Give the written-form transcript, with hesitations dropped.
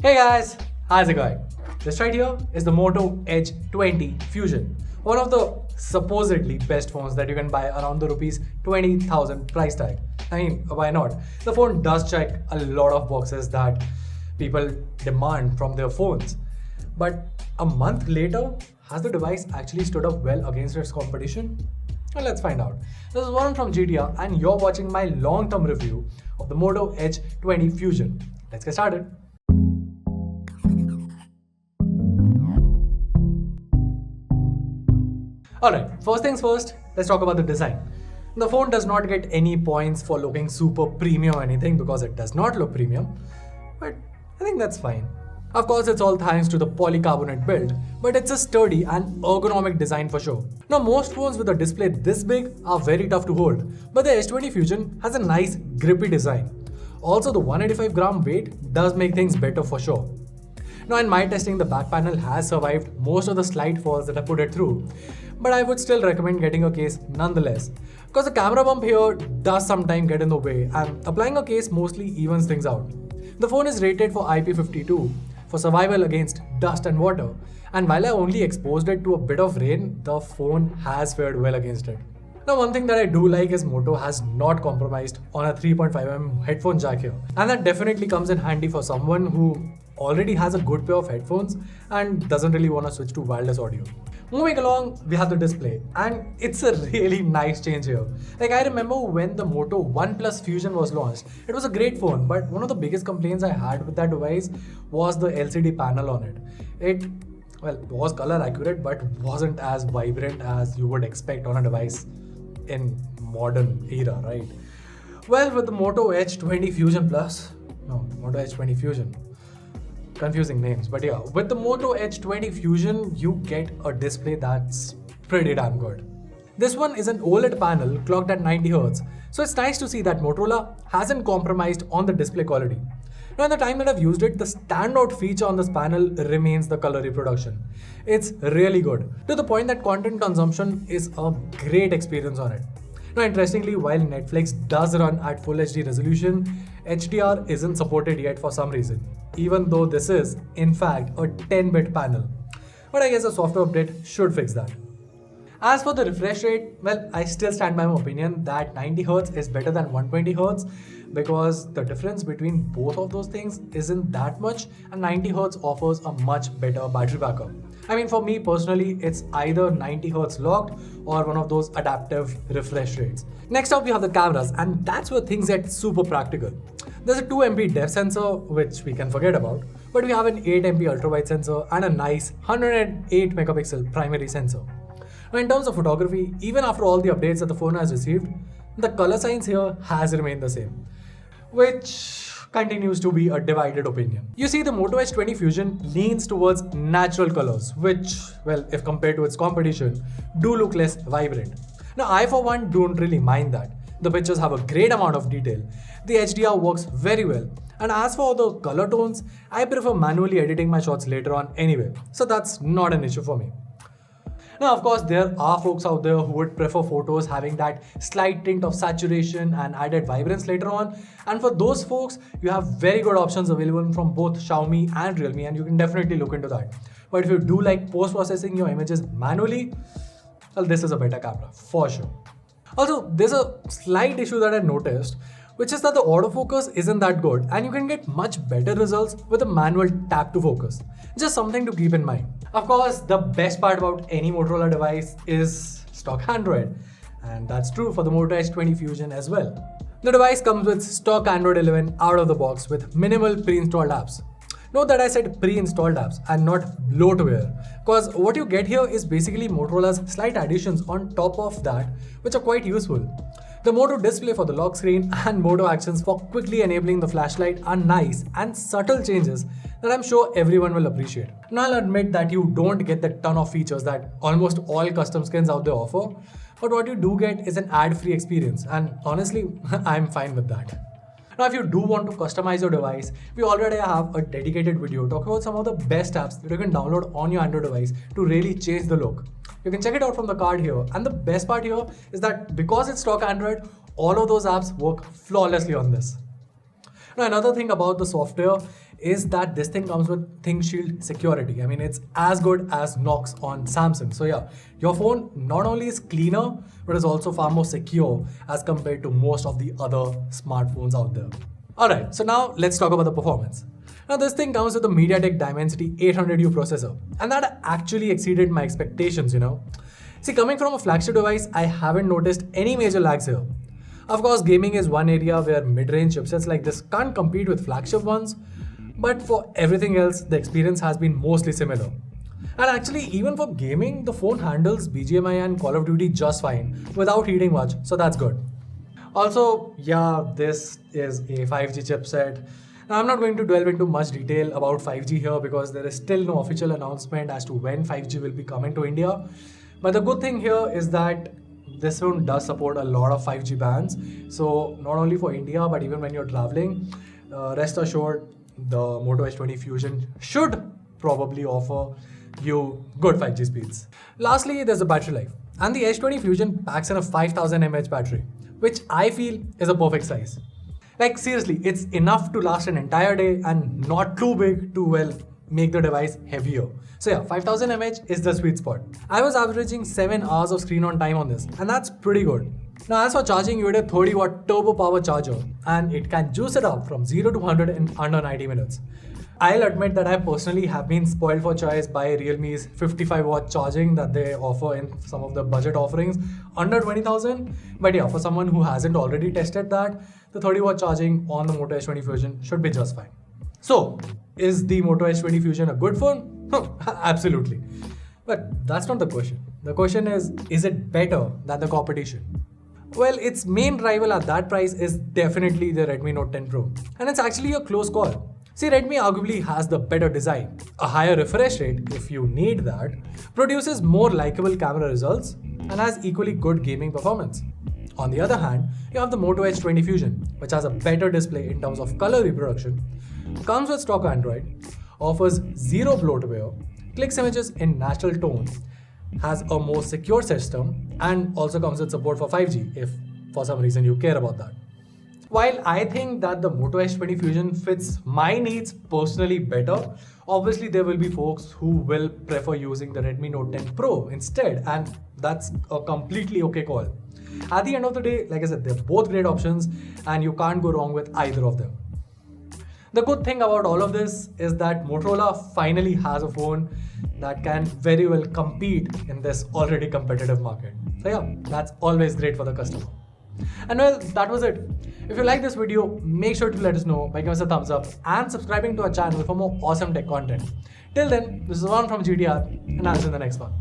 Hey guys, how's it going? This right here is the Moto Edge 20 Fusion, one of the supposedly best phones that you can buy around the rupees 20,000 price tag. I mean, why not? The phone does check a lot of boxes that people demand from their phones. But a month later, has the device actually stood up well against its competition? Well, let's find out. This is Warren from GTR and you're watching my long-term review of the Moto Edge 20 Fusion. Let's get started. Alright, first things first, let's talk about the design. The phone does not get any points for looking super premium or anything because it does not look premium, but I think that's fine. Of course, it's all thanks to the polycarbonate build, but it's a sturdy and ergonomic design for sure. Now, most phones with a display this big are very tough to hold, but the S20 Fusion has a nice grippy design. Also, the 185 gram weight does make things better for sure. Now, in my testing, the back panel has survived most of the slight falls that I put it through, but I would still recommend getting a case nonetheless, because the camera bump here does sometimes get in the way and applying a case mostly evens things out. The phone is rated for IP52 for survival against dust and water, and while I only exposed it to a bit of rain, the phone has fared well against it. Now, one thing that I do like is Moto has not compromised on a 3.5mm headphone jack here, and that definitely comes in handy for someone who already has a good pair of headphones and doesn't really want to switch to wireless audio. Moving along, we have the display, and it's a really nice change here. Like, I remember when the Moto One Plus Fusion was launched, it was a great phone, but one of the biggest complaints I had with that device was the LCD panel on it. It was color accurate, but wasn't as vibrant as you would expect on a device in modern era, right? Well, with the Moto Edge 20 Fusion Plus, no, Moto Edge 20 Fusion, confusing names, but yeah, with the Moto Edge 20 Fusion, you get a display that's pretty damn good. This one is an OLED panel clocked at 90Hz, so it's nice to see that Motorola hasn't compromised on the display quality. Now, in the time that I've used it, the standout feature on this panel remains the color reproduction. It's really good, to the point that content consumption is a great experience on it. Now, interestingly, while Netflix does run at Full HD resolution, HDR isn't supported yet for some reason, even though this is, in fact, a 10-bit panel. But I guess a software update should fix that. As for the refresh rate, well, I still stand by my opinion that 90Hz is better than 120Hz because the difference between both of those things isn't that much, and 90Hz offers a much better battery backup. I mean, for me personally, it's either 90Hz locked or one of those adaptive refresh rates. Next up, we have the cameras, and that's where things get super practical. There's a 2MP depth sensor, which we can forget about, but we have an 8MP ultra-wide sensor and a nice 108 megapixel primary sensor. Now, in terms of photography, even after all the updates that the phone has received, the color science here has remained the same, which continues to be a divided opinion. You see, the Moto Edge 20 Fusion leans towards natural colors, which, well, if compared to its competition, do look less vibrant. Now, I for one don't really mind that. The pictures have a great amount of detail. The HDR works very well. And as for the color tones, I prefer manually editing my shots later on anyway, so that's not an issue for me. Now, of course, there are folks out there who would prefer photos having that slight tint of saturation and added vibrance later on. And for those folks, you have very good options available from both Xiaomi and Realme, and you can definitely look into that. But if you do like post-processing your images manually, well, this is a better camera, for sure. Also, there's a slight issue that I noticed, which is that the autofocus isn't that good and you can get much better results with a manual tap to focus. Just something to keep in mind. Of course, the best part about any Motorola device is stock Android, and that's true for the Moto Edge 20 Fusion as well. The device comes with stock Android 11 out of the box with minimal pre-installed apps. Note that I said pre-installed apps and not bloatware, because what you get here is basically Motorola's slight additions on top of that, which are quite useful. The Moto display for the lock screen and Moto actions for quickly enabling the flashlight are nice and subtle changes that I'm sure everyone will appreciate. Now, I'll admit that you don't get the ton of features that almost all custom skins out there offer, but what you do get is an ad-free experience, and honestly, I'm fine with that. Now, if you do want to customize your device, we already have a dedicated video talking about some of the best apps that you can download on your Android device to really change the look. You can check it out from the card here. And the best part here is that because it's stock Android, all of those apps work flawlessly on this. Now, another thing about the software is that this thing comes with ThinkShield security. I mean, it's as good as Knox on Samsung. So yeah, your phone not only is cleaner, but is also far more secure as compared to most of the other smartphones out there. Alright, so now let's talk about the performance. Now this thing comes with a MediaTek Dimensity 800U processor, and that actually exceeded my expectations, See, coming from a flagship device, I haven't noticed any major lags here. Of course, gaming is one area where mid-range chipsets like this can't compete with flagship ones, but for everything else, the experience has been mostly similar. And actually, even for gaming, the phone handles BGMI and Call of Duty just fine without heating much, so that's good. Also, yeah, this is a 5G chipset. Now, I'm not going to delve into much detail about 5G here because there is still no official announcement as to when 5G will be coming to India. But the good thing here is that this phone does support a lot of 5G bands. So not only for India, but even when you're traveling, rest assured, the Moto Edge 20 Fusion should probably offer you good 5G speeds. Lastly, there's the battery life. And the Edge 20 Fusion packs in a 5000 mAh battery, which I feel is a perfect size. Like seriously, it's enough to last an entire day and not too big to, well, make the device heavier. So yeah, 5000 mAh is the sweet spot. I was averaging 7 hours of screen on time on this, and that's pretty good. Now as for charging, you get a 30 watt turbo power charger, and it can juice it up from 0 to 100 in under 90 minutes. I'll admit that I personally have been spoiled for choice by Realme's 55 watt charging that they offer in some of the budget offerings under 20,000. But yeah, for someone who hasn't already tested that, the 30 watt charging on the Moto Edge 20 Fusion should be just fine. So, is the Moto Edge 20 Fusion a good phone? Absolutely. But that's not the question. The question is it better than the competition? Well, its main rival at that price is definitely the Redmi Note 10 Pro. And it's actually a close call. See, Redmi arguably has the better design, a higher refresh rate if you need that, produces more likable camera results, and has equally good gaming performance. On the other hand, you have the Moto Edge 20 Fusion, which has a better display in terms of color reproduction, comes with stock Android, offers zero bloatware, clicks images in natural tone, has a more secure system, and also comes with support for 5G if for some reason you care about that. While I think that the Moto Edge 20 Fusion fits my needs personally better, obviously there will be folks who will prefer using the Redmi Note 10 Pro instead, and that's a completely okay call. At the end of the day, like I said, they're both great options and you can't go wrong with either of them. The good thing about all of this is that Motorola finally has a phone that can very well compete in this already competitive market. So yeah, that's always great for the customer. And well, that was it. If you like this video, make sure to let us know by giving us a thumbs up and subscribing to our channel for more awesome tech content. Till then, this is Ron from GTR, and I'll see you in the next one.